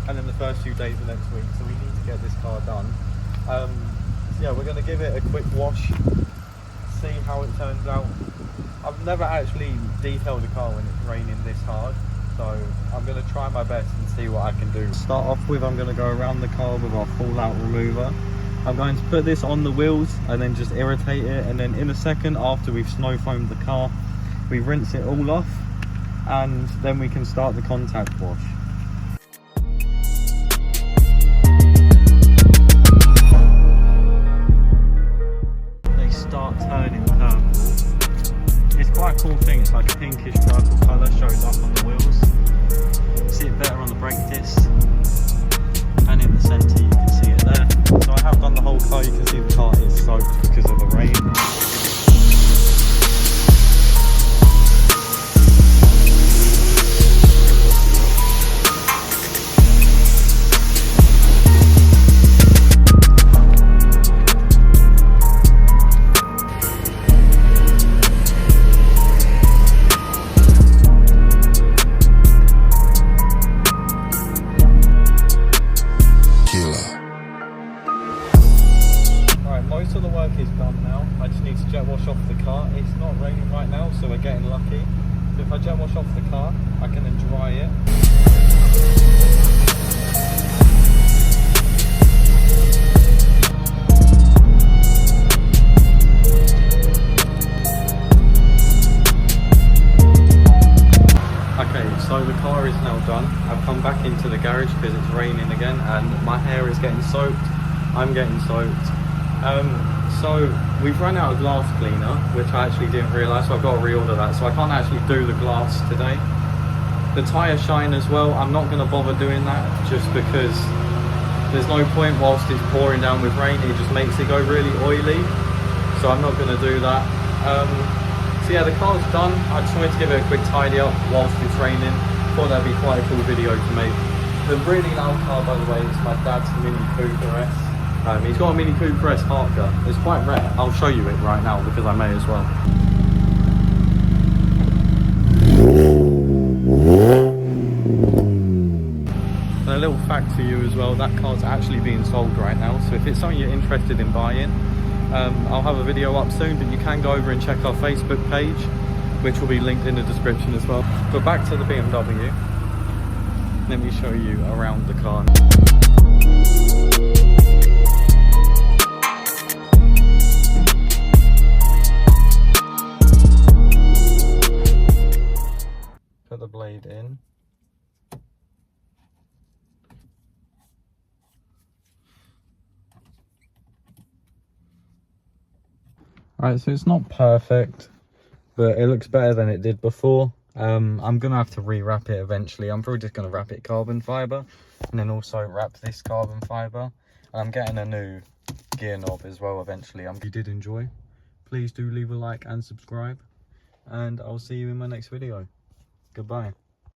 and then the first few days of next week, so we need to get this car done. So yeah, we're going to give it a quick wash, see how it turns out. I've never actually detailed a car when it's raining this hard, so I'm going to try my best and see what I can do. To start off with, I'm going to go around the car with our fallout remover. I'm going to put this on the wheels and then just irritate it, and then in a second, after we've snow foamed the car, we rinse it all off, and then we can start the contact wash. They start turning purple. It's quite a cool thing, it's like a pinkish purple colour shows up on the wheels. See it better on the brake discs, and in the centre you can see it there. So I have done the whole car. You can see the car is soaked because of the rain. Most of the work is done now. I just need to jet wash off the car. It's not raining right now, so we're getting lucky. So if I jet wash off the car, I can then dry it. Okay, so the car is now done. I've come back into the garage because it's raining again and my hair is getting soaked. I'm getting soaked. So we've run out of glass cleaner, which I actually didn't realise, so I've got to reorder that, so I can't actually do the glass today. The tyre shine as well, I'm not going to bother doing that just because there's no point whilst it's pouring down with rain, it just makes it go really oily, so I'm not going to do that. So yeah, the car's done. I just wanted to give it a quick tidy up whilst it's raining. Thought that'd be quite a cool video to make. The really loud car, by the way, is my dad's Mini Cooper S. He's got a Mini Cooper S Harker. It's quite rare. I'll show you it right now because I may as well. And a little fact for you as well, that car's actually being sold right now. So if it's something you're interested in buying, I'll have a video up soon, but you can go over and check our Facebook page, which will be linked in the description as well. But back to the BMW. Let me show you around the car. Put the blade in. Right, so it's not perfect, but it looks better than it did before. I'm gonna have to rewrap it eventually. I'm probably just gonna wrap it carbon fiber and then also wrap this carbon fiber. I'm getting a new gear knob as well eventually. If you did enjoy, please do leave a like and subscribe, and I'll see you in my next video. Goodbye.